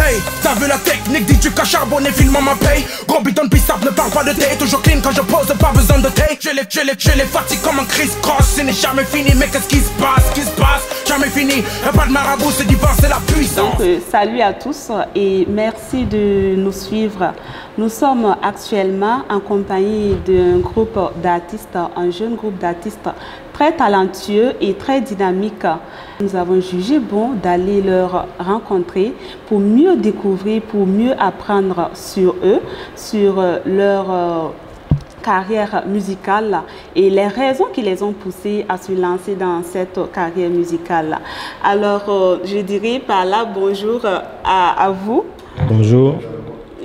Hey, t'as vu la technique, dis-tu qu'à charbonner, filme ma paye. Gros bidon de pissap, ne parle pas de thé. Toujours clean quand je pose, pas besoin de thé. Je les fatigue comme un criss-cross. Ce n'est jamais fini, mais qu'est-ce qui se passe? Jamais fini, pas de marabout, c'est divin, c'est la puissance. Donc, salut à tous et merci de nous suivre. Nous sommes actuellement en compagnie d'un groupe d'artistes, un jeune groupe d'artistes très talentueux et très dynamique. Nous avons jugé bon d'aller leur rencontrer pour mieux découvrir, pour mieux apprendre sur eux, sur leur carrière musicale et les raisons qui les ont poussés à se lancer dans cette carrière musicale. Alors, je dirais par là bonjour à vous. Bonjour.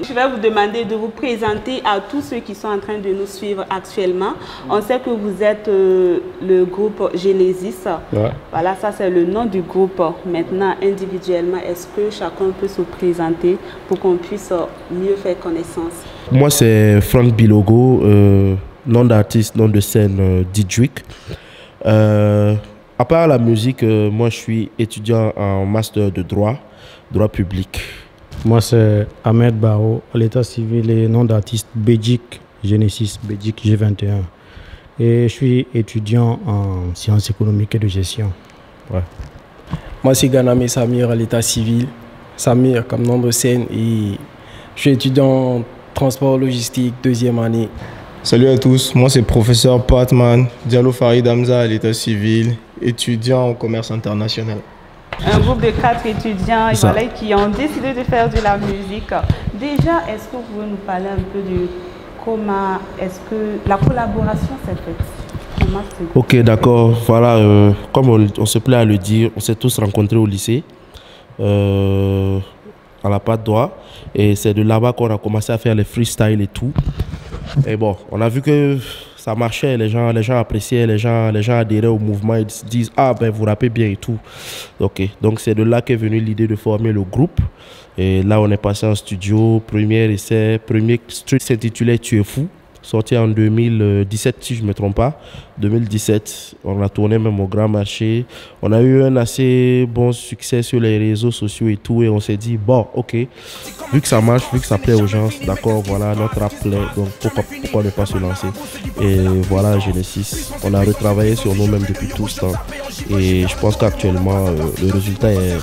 Je vais vous demander de vous présenter à tous ceux qui sont en train de nous suivre actuellement. On sait que vous êtes le groupe Genesis. Ouais. Voilà, ça c'est le nom du groupe. Maintenant, individuellement, est-ce que chacun peut se présenter pour qu'on puisse mieux faire connaissance? Moi, c'est Frank Bilogo, nom d'artiste, nom de scène Didrick. À part la musique, moi je suis étudiant en master de droit public. Moi, c'est Ahmed Bao, à l'état civil et nom d'artiste Bédjik Genesis, Bédjik G21. Et je suis étudiant en sciences économiques et de gestion. Ouais. Moi, c'est Ganame Samir, à l'état civil. Samir, comme nom de scène, et je suis étudiant en transport logistique, 2e année. Salut à tous, moi c'est professeur Patman, Diallo Farid Hamza, à l'état civil, étudiant en commerce international. Un groupe de 4 étudiants voilà, qui ont décidé de faire de la musique. Déjà, est-ce que vous pouvez nous parler un peu de comment est-ce que la collaboration s'est faite? Ok, d'accord. Voilà, comme on se plaît à le dire, on s'est tous rencontrés au lycée, à la Patte d'Oie. Et c'est de là-bas qu'on a commencé à faire les freestyles et tout. Et bon, on a vu que ça marchait, les gens appréciaient, les gens adhéraient au mouvement, ils se disent « Ah ben vous rappez bien et tout ». Ok, donc c'est de là qu'est venue l'idée de former le groupe. Et là on est passé en studio, premier essai, premier street s'intitulait « Tu es fou ». Sorti en 2017 si je ne me trompe pas, 2017, on a tourné même au Grand Marché, on a eu un assez bon succès sur les réseaux sociaux et tout et on s'est dit bon ok, vu que ça marche, vu que ça plaît aux gens, d'accord voilà notre rap plaît, donc pourquoi ne pas se lancer. Et voilà Genesis, on a retravaillé sur nous-mêmes depuis tout ce temps et je pense qu'actuellement le résultat est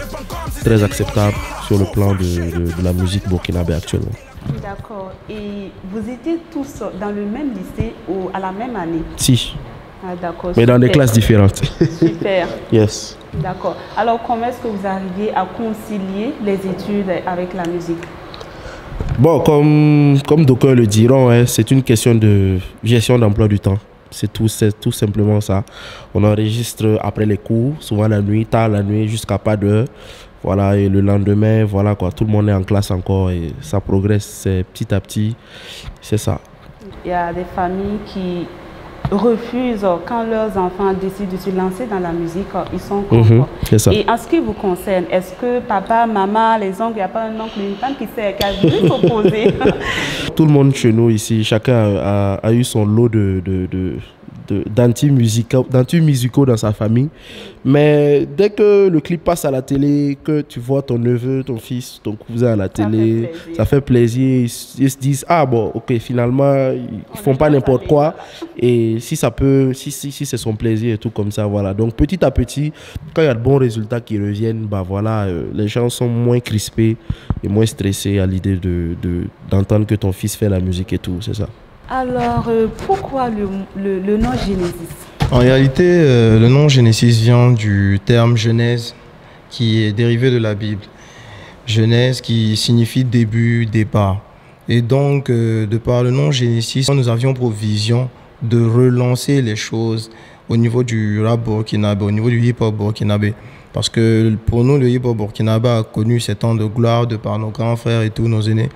très acceptable sur le plan de la musique burkinabé actuellement. D'accord. Et vous étiez tous dans le même lycée ou à la même année? Si. Ah, d'accord. Mais dans des classes différentes. Super. Yes. D'accord. Alors, comment est-ce que vous arrivez à concilier les études avec la musique? Bon, comme d'aucuns le diront, hein, c'est une question de gestion d'emploi du temps. C'est tout simplement ça. On enregistre après les cours, souvent la nuit, tard la nuit, jusqu'à pas d'heure. Voilà, et le lendemain, voilà quoi, tout le monde est en classe encore et ça progresse petit à petit, c'est ça. Il y a des familles qui refusent quand leurs enfants décident de se lancer dans la musique, ils sont contre. C'est ça. Et en ce qui vous concerne, est-ce que papa, maman, les oncles, il n'y a pas un oncle, une tante qui a voulu s'opposer? Tout le monde chez nous ici, chacun a eu son lot d'anti-musicaux dans sa famille. Mais dès que le clip passe à la télé, que tu vois ton neveu, ton fils, ton cousin à la télé, ça fait plaisir. Ils se disent, ah bon, ok, finalement, ils font pas n'importe quoi. Et si ça peut, si c'est son plaisir et tout comme ça, voilà. Donc petit à petit, quand il y a de bons résultats qui reviennent, bah voilà, les gens sont moins crispés et moins stressés à l'idée d'entendre que ton fils fait la musique et tout, c'est ça. Alors, pourquoi le nom Genesis? En réalité, le nom Genesis vient du terme Genèse, qui est dérivé de la Bible. Genèse qui signifie début, départ. Et donc, de par le nom Genesis, nous avions pour vision de relancer les choses au niveau du rap burkinabé, au niveau du hip-hop burkinabé. Parce que pour nous, le hip-hop burkinabé a connu ses temps de gloire de par nos grands frères et tous nos aînés.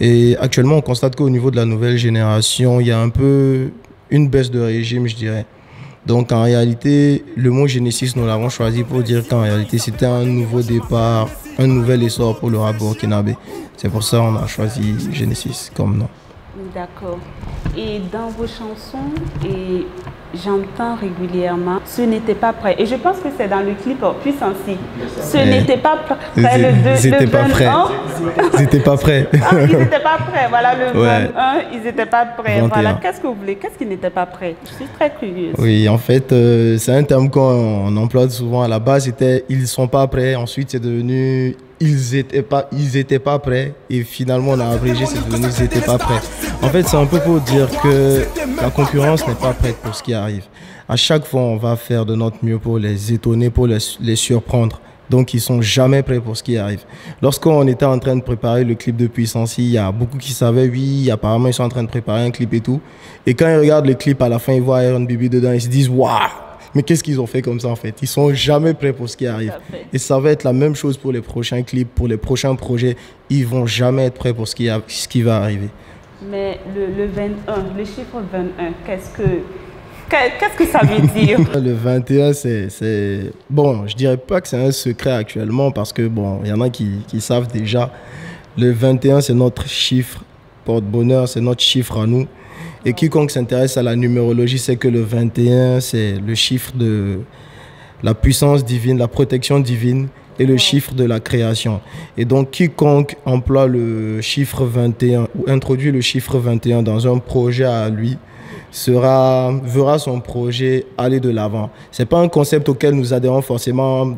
Et actuellement, on constate qu'au niveau de la nouvelle génération, il y a un peu une baisse de régime, je dirais. Donc en réalité, le mot Genesis, nous l'avons choisi pour dire qu'en réalité, c'était un nouveau départ, un nouvel essor pour le rap burkinabé. C'est pour ça qu'on a choisi Genesis comme nom. D'accord. Et dans vos chansons, et j'entends régulièrement « Ce n'était pas prêt ». Et je pense que c'est dans le clip Puissance. Ce n'était pas prêt. Ils n'étaient pas prêts. Ils n'étaient pas prêts. Ah, ils n'étaient pas prêts. Voilà, le 21, ils n'étaient pas prêts. 21. Voilà, qu'est-ce que vous voulez? Qu'est-ce qui n'était pas prêt? Je suis très curieuse. Oui, en fait, c'est un terme qu'on emploie souvent. À la base, c'était « ils ne sont pas prêts ». Ensuite, c'est devenu « ils étaient pas prêts ». Et finalement, on a abrégé, c'est devenu « ils n'étaient pas prêts ». En fait, c'est un peu pour dire que la concurrence n'est pas prête pour ce qui arrive. À chaque fois, on va faire de notre mieux pour les étonner, pour les surprendre. Donc, ils ne sont jamais prêts pour ce qui arrive. Lorsqu'on était en train de préparer le clip de Puissance, il y a beaucoup qui savaient, oui, apparemment, ils sont en train de préparer un clip et tout. Et quand ils regardent le clip, à la fin, ils voient Iron Bibi dedans, ils se disent, waouh! Mais qu'est-ce qu'ils ont fait comme ça, en fait? Ils ne sont jamais prêts pour ce qui arrive. Et ça va être la même chose pour les prochains clips, pour les prochains projets. Ils ne vont jamais être prêts pour ce qui va arriver. Mais le 21, le chiffre 21, qu'est-ce que ça veut dire? Le 21, c'est... Bon, je dirais pas que c'est un secret actuellement parce que, bon, il y en a qui savent déjà. Le 21, c'est notre chiffre porte-bonheur, c'est notre chiffre à nous. Et quiconque s'intéresse à la numérologie sait que le 21, c'est le chiffre de la puissance divine, la protection divine et le chiffre de la création. Et donc, quiconque emploie le chiffre 21 ou introduit le chiffre 21 dans un projet à lui, verra son projet aller de l'avant. Ce n'est pas un concept auquel nous adhérons forcément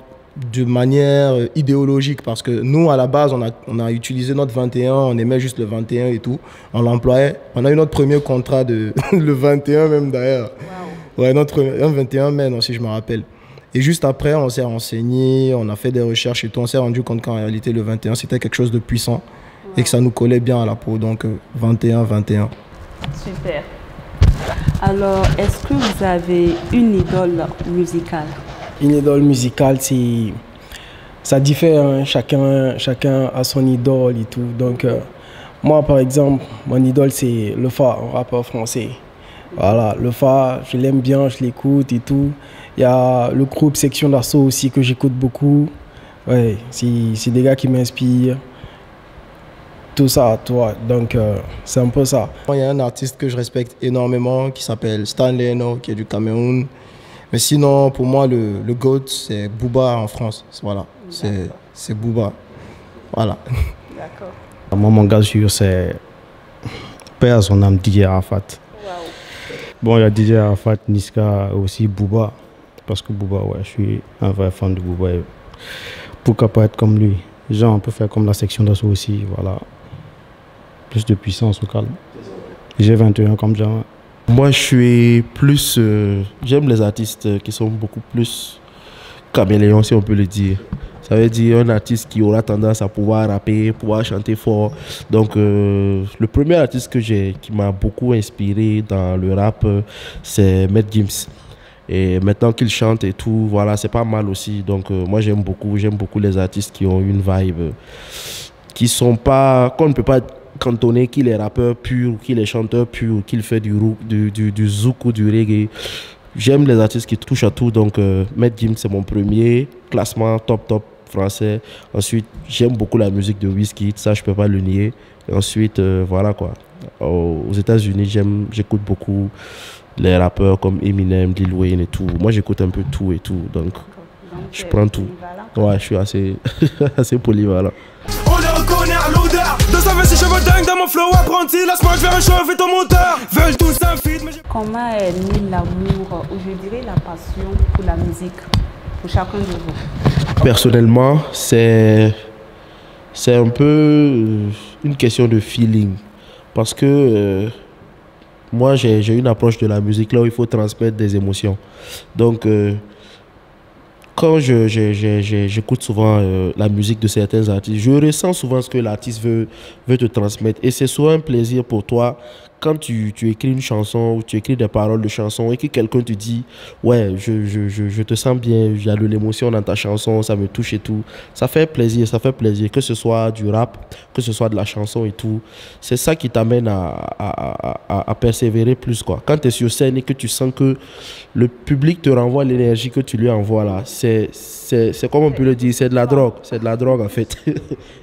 de manière idéologique parce que nous, à la base, on a utilisé notre 21, on aimait juste le 21 et tout. On l'employait. On a eu notre premier contrat le 21 même d'ailleurs. Wow. Ouais, un 21 mai, non, si je me rappelle. Et juste après, on s'est renseigné, on a fait des recherches et tout. On s'est rendu compte qu'en réalité, le 21, c'était quelque chose de puissant et que ça nous collait bien à la peau. Donc, 21. Super. Alors, est-ce que vous avez une idole musicale? Une idole musicale, ça diffère, hein. Chacun a son idole et tout. Donc, moi, par exemple, mon idole, c'est Lefa, un rappeur français. Voilà, Lefa, je l'aime bien, je l'écoute et tout. Il y a le groupe Section d'Assaut aussi que j'écoute beaucoup. Ouais, c'est des gars qui m'inspirent. Tout ça, toi. Donc, c'est un peu ça. Il y a un artiste que je respecte énormément qui s'appelle Stanley Eno, qui est du Cameroun. Mais sinon, pour moi, le GOAT, c'est Booba en France. Voilà, c'est Booba. Voilà. D'accord. Moi, mon gars sûr, c'est père à son âme, DJ Arafat. Wow. Bon, il y a DJ Arafat, Niska, aussi Booba. Parce que Booba, ouais, je suis un vrai fan de Booba. Pourquoi pas être comme lui? Genre, on peut faire comme la Section d'Assaut aussi, voilà. Plus de puissance au calme. J'ai 21 comme genre. Moi, je suis plus... j'aime les artistes qui sont beaucoup plus caméléons, si on peut le dire. Ça veut dire un artiste qui aura tendance à pouvoir rapper, pouvoir chanter fort. Donc, le premier artiste qui m'a beaucoup inspiré dans le rap, c'est Maître Gims. Et maintenant qu'il chante et tout, voilà, c'est pas mal aussi. Donc, moi, j'aime beaucoup les artistes qui ont une vibe, qui sont pas... qu'on ne peut pas cantonner, qu'il est rappeur pur, qu'il est chanteur pur, qu'il fait du zouk ou du reggae. J'aime les artistes qui touchent à tout, donc Maître Gims, c'est mon premier classement top français. Ensuite, j'aime beaucoup la musique de Wizkid, ça je peux pas le nier. Et ensuite, voilà quoi. Aux États-Unis, j'écoute beaucoup les rappeurs comme Eminem, Lil Wayne et tout. Moi, j'écoute un peu tout et tout, donc je prends tout. Ouais, je suis assez polyvalent. On les reconnaît à l'odeur de sa veste, ses cheveux dingues dans mon flow apprenti. Laisse-moi, je vais réchauffer ton moteur. Veulent tous un feat, mais comment est né l'amour, ou je dirais la passion pour la musique, pour chacun de vous? Personnellement, c'est un peu une question de feeling. Parce que moi, j'ai une approche de la musique là où il faut transmettre des émotions. Donc, quand j'écoute souvent la musique de certains artistes, je ressens souvent ce que l'artiste veut te transmettre. Et c'est souvent un plaisir pour toi quand tu écris une chanson ou tu écris des paroles de chanson et que quelqu'un te dit « Ouais, je te sens bien, il y a de l'émotion dans ta chanson, ça me touche et tout ». Ça fait plaisir, que ce soit du rap, que ce soit de la chanson et tout. C'est ça qui t'amène à persévérer plus, quoi. Quand tu es sur scène et que tu sens que le public te renvoie l'énergie que tu lui envoies là, c'est c'est comme on peut le dire, c'est de la drogue en fait.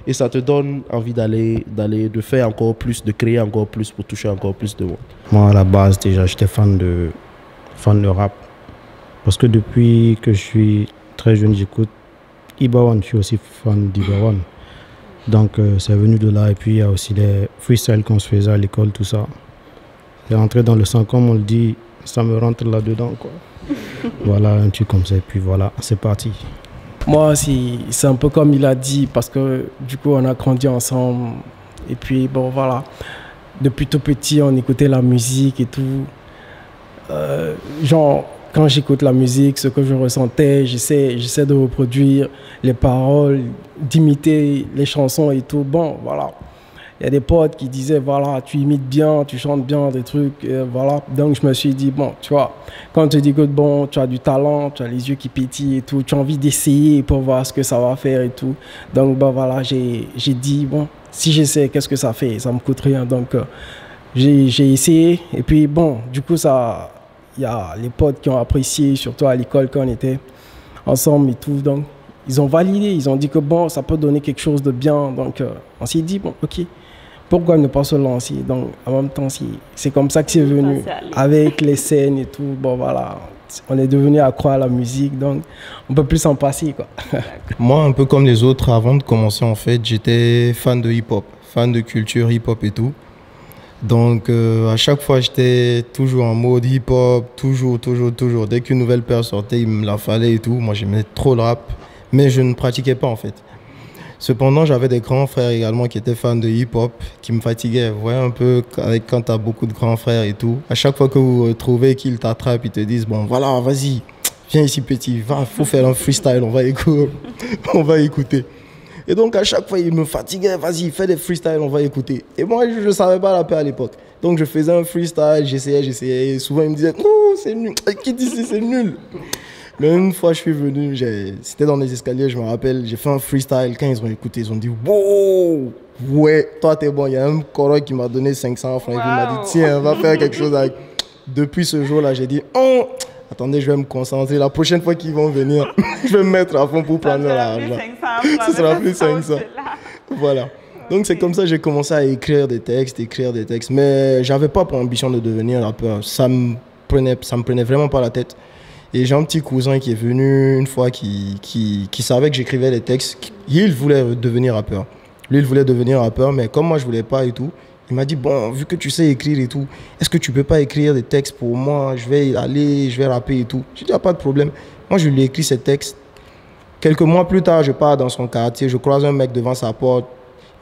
Et ça te donne envie de faire encore plus, de créer encore plus pour toucher encore plus de monde. Moi, à la base, déjà, j'étais fan de rap. Parce que depuis que je suis très jeune, j'écoute Ibawan. Je suis aussi fan d'Ibawan. Donc, c'est venu de là. Et puis, il y a aussi les freestyles qu'on se faisait à l'école, tout ça. C'est rentré dans le sang, comme on le dit, ça me rentre là-dedans, quoi. Voilà, un truc comme ça. Et puis voilà, c'est parti. Moi, c'est un peu comme il a dit, parce que du coup, on a grandi ensemble. Et puis, bon, voilà. Depuis tout petit, on écoutait la musique et tout. Genre, quand j'écoute la musique, ce que je ressentais, j'essaie de reproduire les paroles, d'imiter les chansons et tout. Bon, voilà. Il y a des potes qui disaient, voilà, tu imites bien, tu chantes bien, des trucs, voilà. Donc, je me suis dit, bon, tu vois, quand tu dis que, bon, tu as du talent, tu as les yeux qui pétillent et tout, tu as envie d'essayer pour voir ce que ça va faire et tout. Donc, bah, voilà, j'ai dit, bon, si j'essaie, qu'est-ce que ça fait? Ça me coûte rien. Donc, j'ai essayé. Et puis, bon, du coup, ça, il y a les potes qui ont apprécié, surtout à l'école quand on était ensemble et tout. Donc, ils ont validé, ils ont dit que, bon, ça peut donner quelque chose de bien. Donc, on s'est dit, bon, ok. Pourquoi ne pas se lancer? Donc, en même temps, c'est comme ça que c'est venu, avec les scènes et tout. Bon, voilà, on est devenu accro à la musique, donc on peut plus s'en passer, quoi. Moi, un peu comme les autres, avant de commencer, en fait, j'étais fan de hip-hop, fan de culture hip-hop et tout. Donc, à chaque fois, j'étais toujours en mode hip-hop, toujours. Dès qu'une nouvelle paire sortait, il me la fallait et tout. Moi, j'aimais trop le rap, mais je ne pratiquais pas, en fait. Cependant, j'avais des grands frères également qui étaient fans de hip-hop, qui me fatiguaient. Vous voyez un peu, quand tu as beaucoup de grands frères et tout, à chaque fois que vous vous retrouvez, qu'ils t'attrapent, ils te disent, bon, voilà, vas-y, viens ici, petit, va, faut faire un freestyle, on va écouter. Et donc, à chaque fois, ils me fatiguaient, vas-y, fais des freestyles, on va écouter. Et moi, je ne savais pas rapper à l'époque. Donc, je faisais un freestyle, j'essayais. Et souvent, ils me disaient, non, c'est nul, quitte ici, c'est nul. Mais une fois, je suis venu, c'était dans les escaliers, je me rappelle, j'ai fait un freestyle. Quand ils ont écouté, ils ont dit, wow, ouais, toi, t'es bon. Il y a un Koro qui m'a donné 500 francs. Wow. Il m'a dit, tiens, on va faire quelque chose avec. Depuis ce jour-là, j'ai dit, oh, attendez, je vais me concentrer. La prochaine fois qu'ils vont venir, je vais me mettre à fond pour prendre l'argent. Ce sera plus 500. Voilà. Donc, c'est comme ça que j'ai commencé à écrire des textes. Mais je n'avais pas pour ambition de devenir rappeur. Ça me prenait vraiment pas la tête. Et j'ai un petit cousin qui est venu une fois qui savait que j'écrivais des textes. Il voulait devenir rappeur. Lui, il voulait devenir rappeur, mais comme moi, je ne voulais pas et tout, il m'a dit, bon, vu que tu sais écrire et tout, est-ce que tu ne peux pas écrire des textes pour moi? Je vais rapper et tout. Je dis, pas de problème. Moi, je lui ai écrit ces textes. Quelques mois plus tard, je pars dans son quartier, je croise un mec devant sa porte.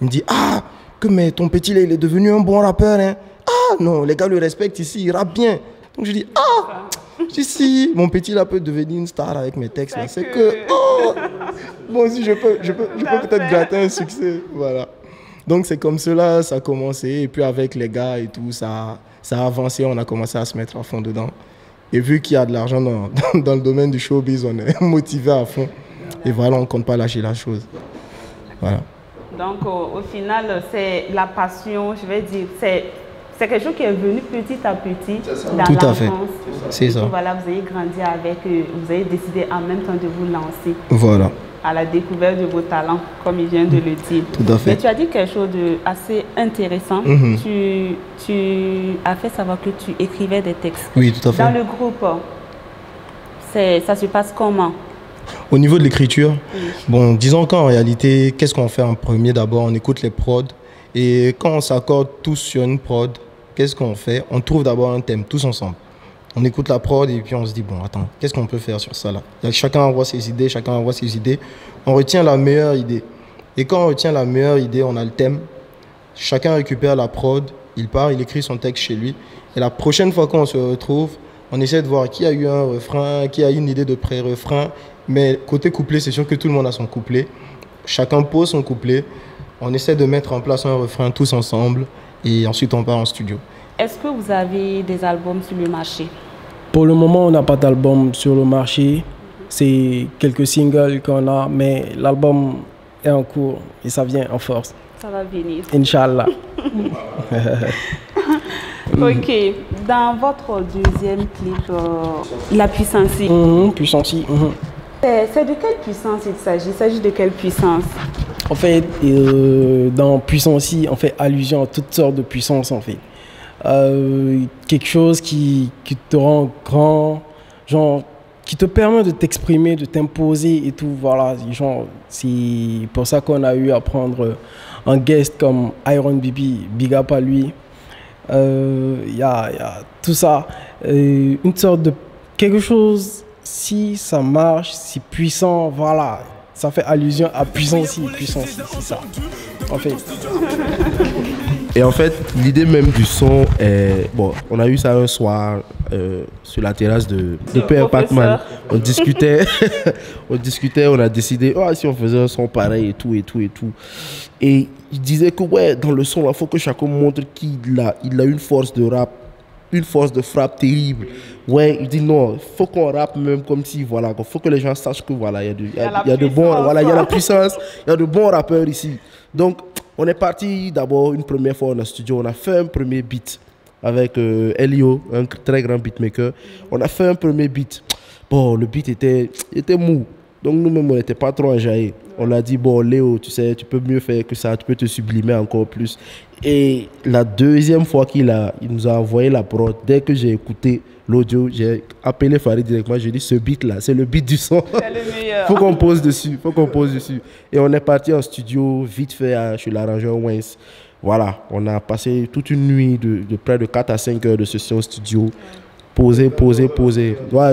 Il me dit, ah, mais ton petit là, il est devenu un bon rappeur, hein? Ah, non, les gars le respectent ici, il rappe bien. Donc, je dis, ah! Si, mon petit là peut devenir une star avec mes textes. C'est que, oh, bon, si je peux peut-être gratter un succès. Voilà. Donc, c'est comme cela, ça a commencé. Et puis, avec les gars et tout, ça a avancé. On a commencé à se mettre à fond dedans. Et vu qu'il y a de l'argent dans le domaine du showbiz, on est motivé à fond. Et voilà, on ne compte pas lâcher la chose. Voilà. Donc, au final, c'est la passion, je vais dire, c'est quelque chose qui est venu petit à petit dans l'enfance. Tout à fait, c'est ça. Voilà, vous avez grandi avec, vous avez décidé en même temps de vous lancer. Voilà. À la découverte de vos talents, comme il vient de le dire. Tout à fait. Mais tu as dit quelque chose d'assez intéressant. Tu as fait savoir que tu écrivais des textes. Oui, tout à fait. Dans le groupe, ça se passe comment? Au niveau de l'écriture, oui. Bon, disons qu'en réalité, qu'est-ce qu'on fait en premier? D'abord, on écoute les prods. Et quand on s'accorde tous sur une prod, qu'est-ce qu'on fait? On trouve d'abord un thème, tous ensemble. On écoute la prod et puis on se dit, bon, attends, qu'est-ce qu'on peut faire sur ça là? Chacun envoie ses idées, on retient la meilleure idée. Et quand on retient la meilleure idée, on a le thème. Chacun récupère la prod, il part, il écrit son texte chez lui. Et la prochaine fois qu'on se retrouve, on essaie de voir qui a eu un refrain, qui a eu une idée de pré-refrain. Mais côté couplet, c'est sûr que tout le monde a son couplet. Chacun pose son couplet. On essaie de mettre en place un refrain tous ensemble. Et ensuite, on part en studio. Est-ce que vous avez des albums sur le marché? Pour le moment, on n'a pas d'album sur le marché. C'est quelques singles qu'on a, mais l'album est en cours et ça vient en force. Ça va venir. Inch'Allah. Ok. Dans votre deuxième clip, La Puissance. Puissance. C'est de quelle puissance il s'agit? Il s'agit de quelle puissance? En fait, dans puissance, on fait allusion à toutes sortes de puissances, en fait. Quelque chose qui te rend grand, genre, qui te permet de t'exprimer, de t'imposer et tout, voilà. Genre, c'est pour ça qu'on a eu à prendre un guest comme Iron Bibi, big up à lui. Y a tout ça, une sorte de quelque chose, si ça marche, c'est puissant, voilà. Ça fait allusion à puissance, c'est ça, en fait. Et en fait, l'idée même du son est... Bon, on a eu ça un soir sur la terrasse de Père Pacman. On discutait, on a décidé, oh, si on faisait un son pareil et tout. Et il disait que, ouais, dans le son, il faut que chacun montre qu'il a une force de rap, une force de frappe terrible. Ouais, il dit non, il faut qu'on rappe même comme si, voilà, il faut que les gens sachent que, voilà, il y a de bons, voilà, il y a la puissance, il y a de bons rappeurs ici. Donc, on est parti d'abord une première fois dans le studio, on a fait un premier beat avec Elio, un très grand beatmaker. On a fait un premier beat. Bon, le beat était mou. Donc nous-mêmes, on n'était pas trop enjaillés. On l'a dit, bon, Léo, tu sais, tu peux mieux faire que ça, tu peux te sublimer encore plus. Et la deuxième fois qu'il nous a envoyé la prod, dès que j'ai écouté l'audio, j'ai appelé Farid directement, j'ai dit, ce beat-là, c'est le beat du son. C'est le meilleur. Faut qu'on pose dessus. Et on est parti en studio, vite fait, chez l'arrangeur Wens. Voilà, on a passé toute une nuit de près de 4 à 5 heures de session studio. Poser. Ouais,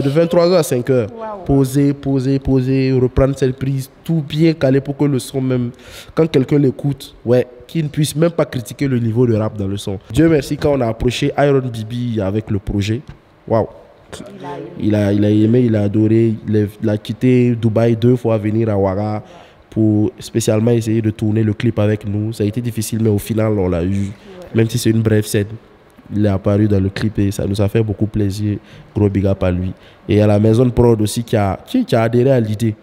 de 23h à 5h. Wow. Poser, reprendre cette prise, tout bien calé pour que le son même, quand quelqu'un l'écoute, ouais, qu'il ne puisse même pas critiquer le niveau de rap dans le son. Dieu merci, quand on a approché Iron Bibi avec le projet, waouh. Il a aimé, il a adoré, il a quitté Dubaï 2 fois venir à Ouara pour spécialement essayer de tourner le clip avec nous. Ça a été difficile, mais au final, on l'a eu, même si c'est une brève scène. Il est apparu dans le clip et ça nous a fait beaucoup plaisir. Gros big up à lui. Et à la maison de prod aussi qui a adhéré à l'idée.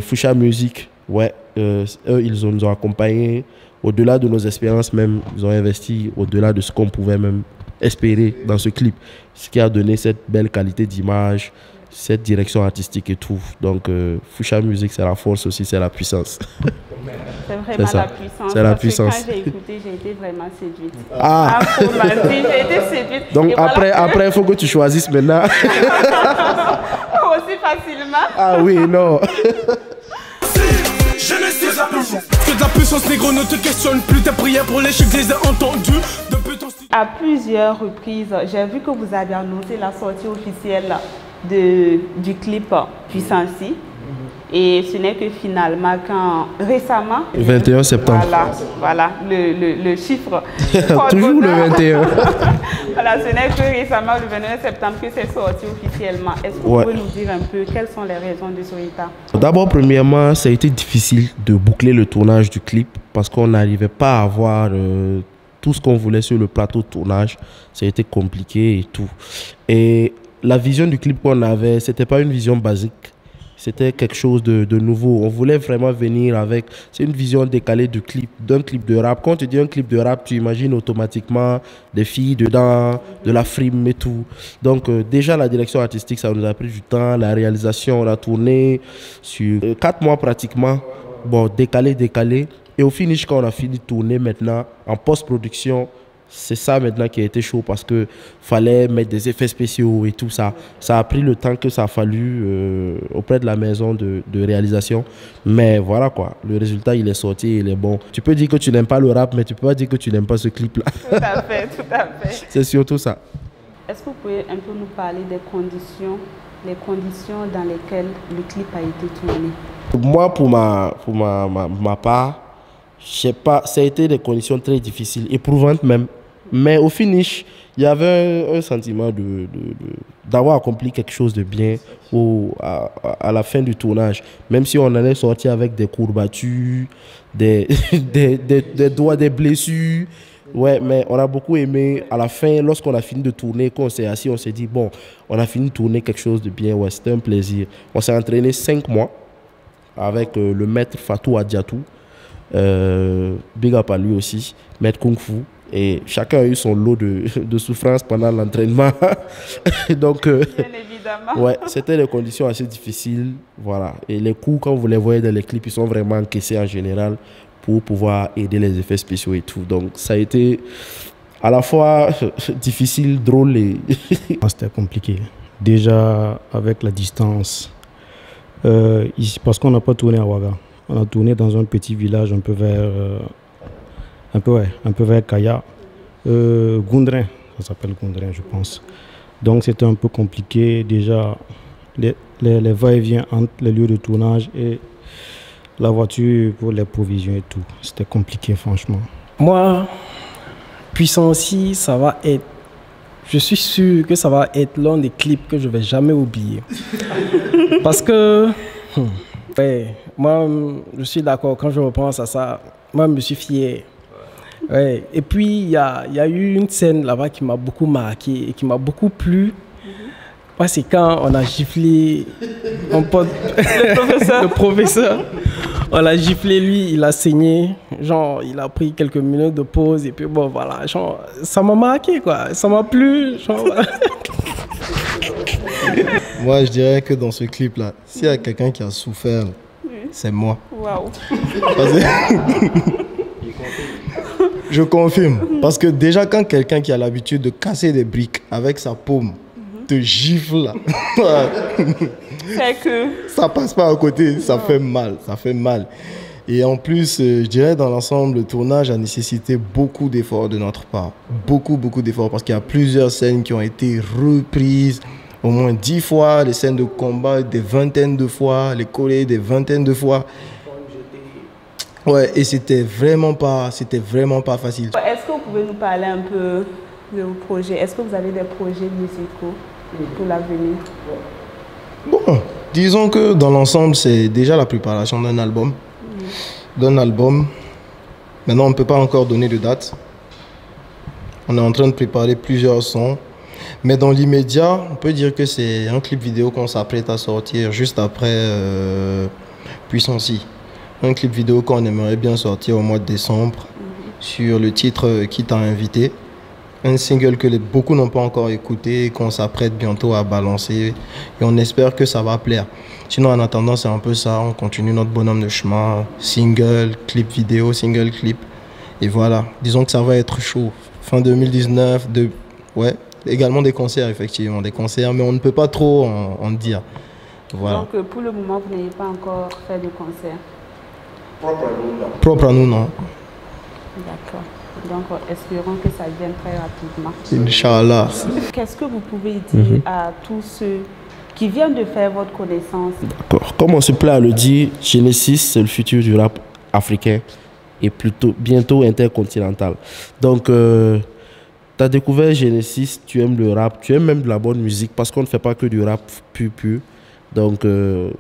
Foucha Music, ouais, eux, ils nous ont accompagnés au-delà de nos espérances même. Ils ont investi au-delà de ce qu'on pouvait même espérer dans ce clip. Ce qui a donné cette belle qualité d'image, cette direction artistique et tout. Donc, Foucha Music, c'est la force aussi, c'est la puissance. C'est vraiment la puissance. C'est la puissance. Quand j'ai écouté, j'ai été vraiment séduite. Ah, j'ai été séduite. Donc après, il faut que tu choisisses maintenant. Aussi facilement. Ah oui, non. Je ne sais pas que de la puissance négro ne te questionne plus. Tes prières pour l'échec, je les ai entendues. À plusieurs reprises, j'ai vu que vous avez annoncé la sortie officielle du clip Puissancy. Et ce n'est que finalement quand récemment... 21 septembre. Voilà le chiffre. Toujours le 21. Voilà, ce n'est que récemment, le 21 septembre, que c'est sorti officiellement. Est-ce que vous pouvez nous dire un peu quelles sont les raisons de ce retard? D'abord, premièrement, ça a été difficile de boucler le tournage du clip parce qu'on n'arrivait pas à avoir tout ce qu'on voulait sur le plateau de tournage. Ça a été compliqué et tout. Et la vision du clip qu'on avait, ce n'était pas une vision basique. C'était quelque chose de nouveau. On voulait vraiment venir avec... C'est une vision décalée d'un clip de rap. Quand tu dis un clip de rap, tu imagines automatiquement des filles dedans, de la frime et tout. Donc déjà, la direction artistique, ça nous a pris du temps. La réalisation, on a tourné sur 4 mois pratiquement. Bon, décalé. Et au finish, quand on a fini de tourner maintenant, en post-production, c'est ça maintenant qui a été chaud parce qu'il fallait mettre des effets spéciaux et tout ça. Ça a pris le temps que ça a fallu auprès de la maison de réalisation. Mais voilà quoi, le résultat il est sorti, il est bon. Tu peux dire que tu n'aimes pas le rap, mais tu peux pas dire que tu n'aimes pas ce clip-là. Tout à fait. C'est surtout ça. Est-ce que vous pouvez un peu nous parler des conditions, les conditions dans lesquelles le clip a été tourné? Moi, pour ma part, je sais pas, ça a été des conditions très difficiles, éprouvantes même. Mais au finish, il y avait un sentiment d'avoir accompli quelque chose de bien à la fin du tournage. Même si on en est sorti avec des courbatures, des doigts, des blessures. Ouais, mais on a beaucoup aimé. À la fin, lorsqu'on a fini de tourner, quand on s'est assis, on s'est dit, bon, on a fini de tourner quelque chose de bien. Ouais, c'était un plaisir. On s'est entraîné 5 mois avec le maître Fatou Adiatou. Big up à lui aussi, maître Kung Fu. Et chacun a eu son lot de souffrance pendant l'entraînement. Donc, Bien évidemment. ouais, c'était des conditions assez difficiles. Voilà. Et les coups, quand vous les voyez dans les clips, ils sont vraiment encaissés en général pour pouvoir aider les effets spéciaux et tout. Donc, ça a été à la fois difficile, drôle et... C'était compliqué. Déjà, avec la distance, ici, parce qu'on n'a pas tourné à Ouaga. On a tourné dans un petit village un peu vers... un peu vers Kaya. Goundrin, ça s'appelle Goundrin, je pense. Donc, c'était un peu compliqué. Déjà, les va-et-vient entre les lieux de tournage et la voiture pour les provisions et tout. C'était compliqué, franchement. Moi, Puissant aussi, ça va être... Je suis sûr que ça va être l'un des clips que je ne vais jamais oublier. Parce que... ouais, moi, je suis d'accord, quand je repense à ça, moi, je me suis fier. Ouais. Et puis, il y a eu une scène là-bas qui m'a beaucoup marqué et qui m'a beaucoup plu. C'est quand on a giflé mon pote, le professeur. On l'a giflé, lui, il a saigné. Genre, il a pris quelques minutes de pause et puis bon, voilà. Genre, ça m'a marqué, quoi. Ça m'a plu. Genre, voilà. Moi, je dirais que dans ce clip-là, s'il y a quelqu'un qui a souffert, c'est moi. Waouh. Je confirme. Parce que déjà, quand quelqu'un qui a l'habitude de casser des briques avec sa paume te gifle, là, C'est que... ça passe pas à côté, ça fait mal, ça fait mal. Et en plus, je dirais dans l'ensemble, le tournage a nécessité beaucoup d'efforts de notre part. Beaucoup d'efforts parce qu'il y a plusieurs scènes qui ont été reprises au moins 10 fois, les scènes de combat des vingtaines de fois, les collés des vingtaines de fois. Ouais, et c'était vraiment pas facile. Est-ce que vous pouvez nous parler un peu de vos projets? Est-ce que vous avez des projets musicaux pour l'avenir? Bon, disons que dans l'ensemble, c'est déjà la préparation d'un album. Maintenant, on ne peut pas encore donner de date. On est en train de préparer plusieurs sons. Mais dans l'immédiat, on peut dire que c'est un clip vidéo qu'on s'apprête à sortir juste après Puissance. Un clip vidéo qu'on aimerait bien sortir au mois de décembre sur le titre Qui t'a invité. Un single que beaucoup n'ont pas encore écouté et qu'on s'apprête bientôt à balancer. Et on espère que ça va plaire. Sinon, en attendant, c'est un peu ça. On continue notre bonhomme de chemin. Single, clip vidéo, single, clip. Et voilà. Disons que ça va être chaud. Fin 2019, ouais. Également des concerts, effectivement. Des concerts, mais on ne peut pas trop en dire. Voilà. Donc, pour le moment, vous n'avez pas encore fait de concert? Propre à nous, non. D'accord. Donc, espérons que ça vienne très rapidement. Inch'Allah. Qu'est-ce que vous pouvez dire à tous ceux qui viennent de faire votre connaissance? D'accord. Comme on se plaît à le dire, Genesis, c'est le futur du rap africain et bientôt intercontinental. Donc, tu as découvert Genesis, tu aimes le rap, tu aimes même de la bonne musique parce qu'on ne fait pas que du rap pur. Donc,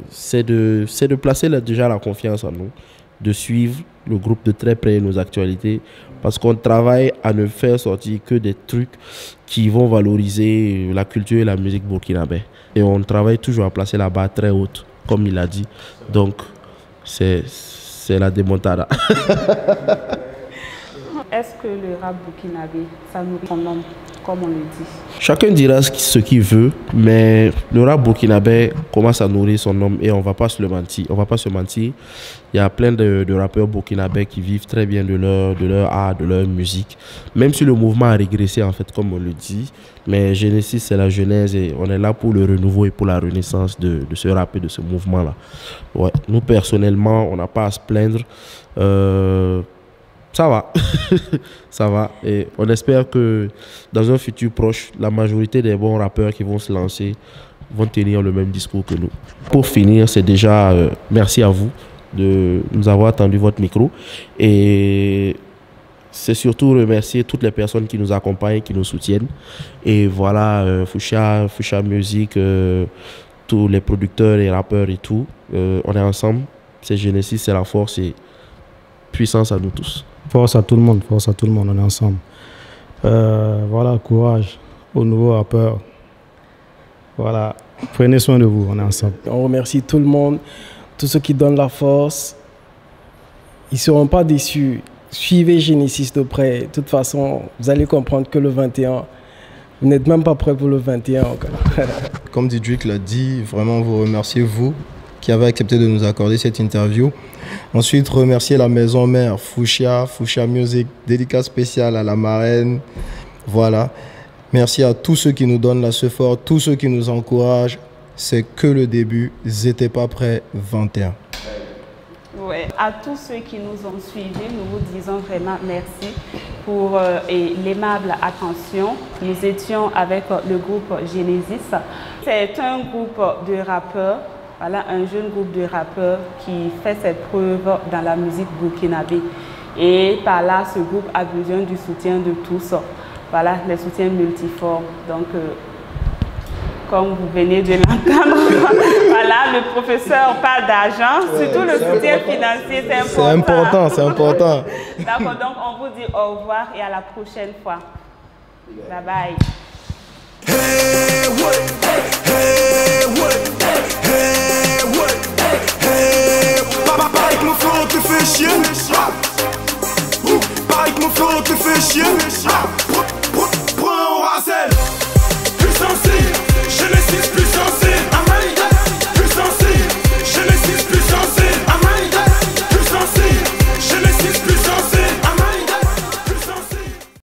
c'est de placer déjà la confiance en nous, de suivre le groupe de très près nos actualités parce qu'on travaille à ne faire sortir que des trucs qui vont valoriser la culture et la musique burkinabé. Et on travaille toujours à placer la barre très haute, comme il a dit. Donc, c'est la démontada. Est-ce que le rap burkinabé, ça nourrit son nom, comme on le dit? Chacun dira ce qu'il veut, mais le rap burkinabé commence à nourrir son nom et on va pas se mentir. Il y a plein de rappeurs burkinabés qui vivent très bien de leur art, de leur musique. Même si le mouvement a régressé, en fait, comme on le dit. Mais Genesis, c'est la genèse et on est là pour le renouveau et pour la renaissance de ce rap et de ce mouvement-là. Ouais. Nous, personnellement, on n'a pas à se plaindre. Ça va, ça va. Et on espère que dans un futur proche, la majorité des bons rappeurs qui vont se lancer vont tenir le même discours que nous. Pour finir, c'est déjà merci à vous de nous avoir tendu votre micro. Et c'est surtout remercier toutes les personnes qui nous accompagnent, qui nous soutiennent. Et voilà, Foucha Music, tous les producteurs et rappeurs et tout. On est ensemble. C'est Genesis, c'est la force et puissance à nous tous. Force à tout le monde, on est ensemble. Voilà, courage aux nouveaux rappeurs. Voilà, prenez soin de vous, on est ensemble. On remercie tout le monde, tous ceux qui donnent la force. Ils ne seront pas déçus. suivez Genesis de près. De toute façon, vous allez comprendre que le 21, vous n'êtes même pas prêt pour le 21 encore. Comme Didrik l'a dit, vraiment vous remercier, vous qui avez accepté de nous accorder cette interview. Ensuite, remercier la maison mère, Fuchsia Music, dédicace spéciale à la marraine. Voilà. Merci à tous ceux qui nous donnent la support, tous ceux qui nous encouragent. C'est que le début. Ils n'étaient pas prêts, 21. Ouais. À tous ceux qui nous ont suivis, nous vous disons vraiment merci pour l'aimable attention. Nous étions avec le groupe Genesis. C'est un groupe de rappeurs, voilà, un jeune groupe de rappeurs qui fait ses preuves dans la musique burkinabé. Et par là, ce groupe a besoin du soutien de tous. Voilà, les soutiens multiformes. Donc, comme vous venez de l'entendre, voilà, le professeur parle d'argent, surtout le soutien financier, c'est important. C'est important. D'accord, donc on vous dit au revoir et à la prochaine fois. Bye bye. Hey, what? Hey, what? Hey, what? Hey, pareil que mon flow te fait chier. Pareil que mon flow te fait chier. Prends au Razel. Puissance, Genesis.